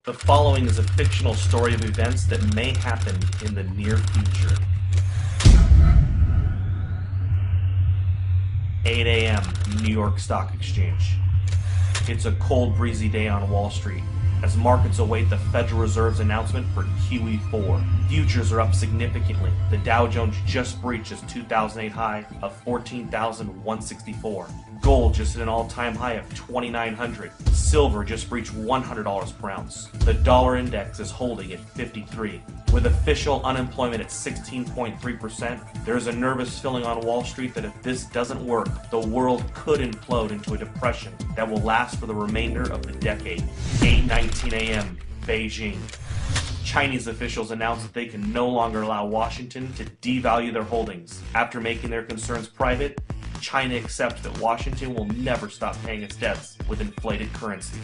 The following is a fictional story of events that may happen in the near future. 8 a.m. New York Stock Exchange. It's a cold, breezy day on Wall Street as markets await the Federal Reserve's announcement for QE4. Futures are up significantly. The Dow Jones just breached its 2008 high of 14,164. Gold just hit an all-time high of 2,900. Silver just breached $100 per ounce. The dollar index is holding at 53. With official unemployment at 16.3%, there is a nervous feeling on Wall Street that if this doesn't work, the world could implode into a depression that will last for the remainder of the decade. 8:19 a.m. Beijing. Chinese officials announced that they can no longer allow Washington to devalue their holdings. After making their concerns private, China accepts that Washington will never stop paying its debts with inflated currency.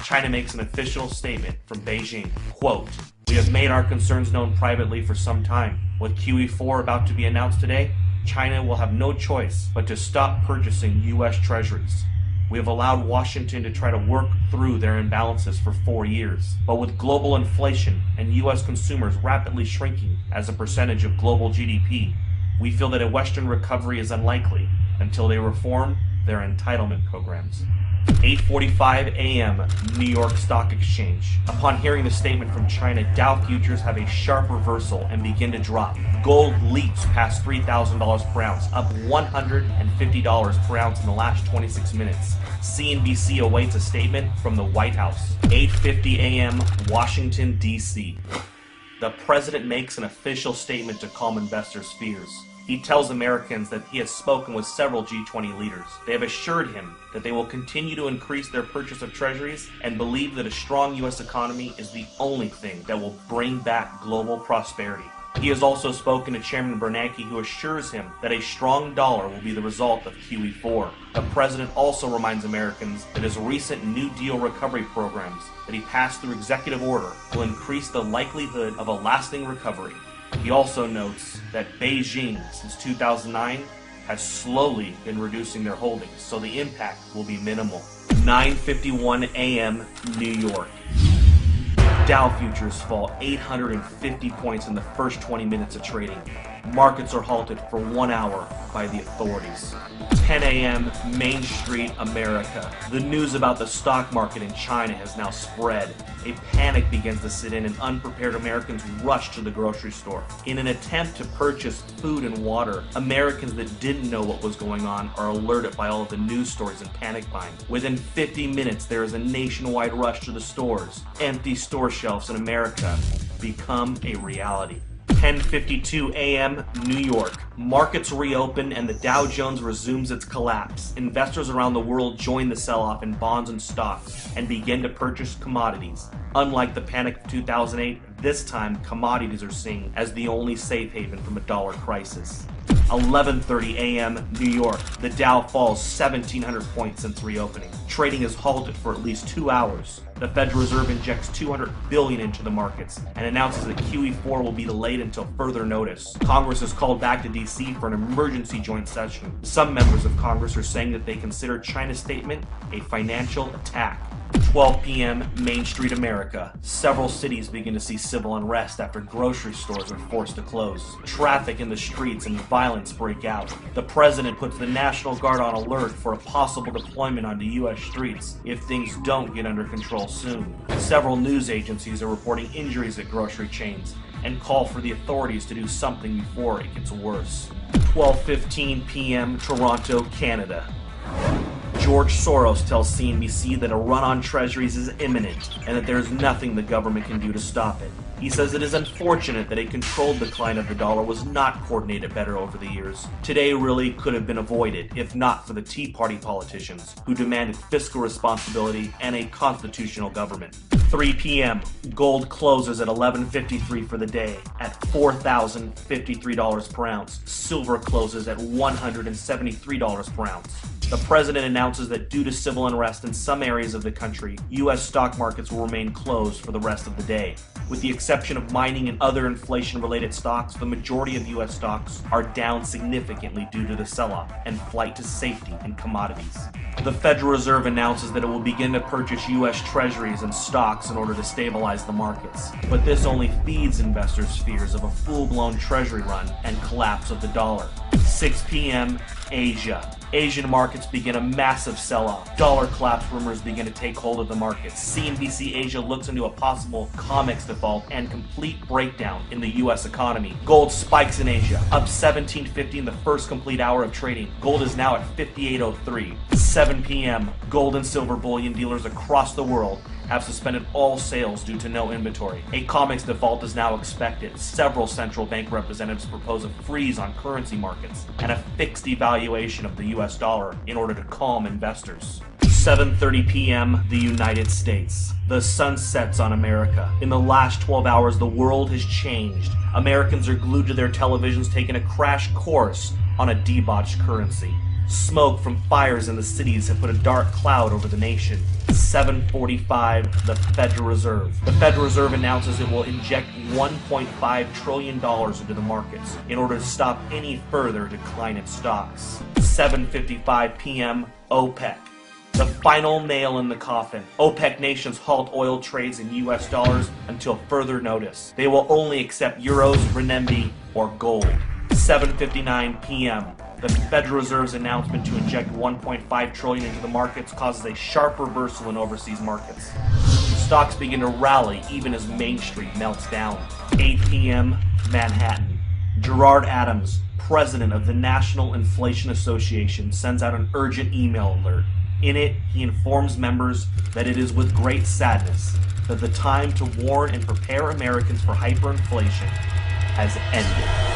China makes an official statement from Beijing, quote, "We have made our concerns known privately for some time. With QE4 about to be announced today, China will have no choice but to stop purchasing U.S. treasuries. We have allowed Washington to try to work through their imbalances for 4 years. But with global inflation and U.S. consumers rapidly shrinking as a percentage of global GDP, we feel that a Western recovery is unlikely until they reform their entitlement programs." 8:45 a.m. New York Stock Exchange. Upon hearing the statement from China, Dow futures have a sharp reversal and begin to drop. Gold leaps past $3,000 per ounce, up $150 per ounce in the last 26 minutes. CNBC awaits a statement from the White House. 8:50 a.m. Washington, D.C. The president makes an official statement to calm investors' fears. He tells Americans that he has spoken with several G20 leaders. They have assured him that they will continue to increase their purchase of treasuries and believe that a strong U.S. economy is the only thing that will bring back global prosperity. He has also spoken to Chairman Bernanke, who assures him that a strong dollar will be the result of QE4. The president also reminds Americans that his recent New Deal recovery programs that he passed through executive order will increase the likelihood of a lasting recovery. He also notes that Beijing, since 2009, has slowly been reducing their holdings, so the impact will be minimal. 9:51 a.m. New York. Dow futures fall 850 points in the first 20 minutes of trading. Markets are halted for 1 hour by the authorities. 10 a.m. Main Street, America. The news about the stock market in China has now spread. A panic begins to set in and unprepared Americans rush to the grocery store. In an attempt to purchase food and water, Americans that didn't know what was going on are alerted by all of the news stories and panic buying. Within 50 minutes, there is a nationwide rush to the stores. Empty store shelves in America become a reality. 10:52 a.m. New York. Markets reopen and the Dow Jones resumes its collapse. Investors around the world join the sell-off in bonds and stocks and begin to purchase commodities. Unlike the panic of 2008, this time commodities are seen as the only safe haven from a dollar crisis. 11:30 a.m. New York. The Dow falls 1,700 points since reopening. Trading is halted for at least 2 hours. The Federal Reserve injects $200 billion into the markets and announces that QE4 will be delayed until further notice. Congress is called back to D.C. for an emergency joint session. Some members of Congress are saying that they consider China's statement a financial attack. 12 p.m. Main Street, America. Several cities begin to see civil unrest after grocery stores are forced to close. Traffic in the streets and violence break out. The president puts the National Guard on alert for a possible deployment onto U.S. streets if things don't get under control soon. Several news agencies are reporting injuries at grocery chains and call for the authorities to do something before it gets worse. 12:15 p.m. Toronto, Canada. George Soros tells CNBC that a run on treasuries is imminent and that there is nothing the government can do to stop it. He says it is unfortunate that a controlled decline of the dollar was not coordinated better over the years. Today really could have been avoided if not for the Tea Party politicians who demanded fiscal responsibility and a constitutional government. 3 p.m. Gold closes at $11.53 for the day at $4,053 per ounce. Silver closes at $173 per ounce. The president announces that due to civil unrest in some areas of the country, U.S. stock markets will remain closed for the rest of the day. With the exception of mining and other inflation-related stocks, the majority of U.S. stocks are down significantly due to the sell-off and flight to safety in commodities. The Federal Reserve announces that it will begin to purchase U.S. treasuries and stocks in order to stabilize the markets. But this only feeds investors' fears of a full-blown treasury run and collapse of the dollar. 6 p.m. Asia. Asian markets begin a massive sell-off. Dollar collapse rumors begin to take hold of the markets. CNBC Asia looks into a possible COMEX default and complete breakdown in the U.S. economy. Gold spikes in Asia, up 1750 in the first complete hour of trading. Gold is now at 5803. 7 p.m. Gold and silver bullion dealers across the world have suspended all sales due to no inventory. A COMEX default is now expected. Several central bank representatives propose a freeze on currency markets and a fixed devaluation of the US dollar in order to calm investors. 7:30 p.m. the United States. The sun sets on America. In the last 12 hours, the world has changed. Americans are glued to their televisions, taking a crash course on a debauched currency. Smoke from fires in the cities have put a dark cloud over the nation. 7:45, the Federal Reserve. The Federal Reserve announces it will inject $1.5 trillion into the markets in order to stop any further decline in stocks. 7:55 p.m., OPEC. The final nail in the coffin. OPEC nations halt oil trades in US dollars until further notice. They will only accept euros, renminbi, or gold. 7:59 p.m. The Federal Reserve's announcement to inject $1.5 trillion into the markets causes a sharp reversal in overseas markets. Stocks begin to rally even as Main Street melts down. 8 p.m. Manhattan. Gerard Adams, president of the National Inflation Association, sends out an urgent email alert. In it, he informs members that it is with great sadness that the time to warn and prepare Americans for hyperinflation has ended.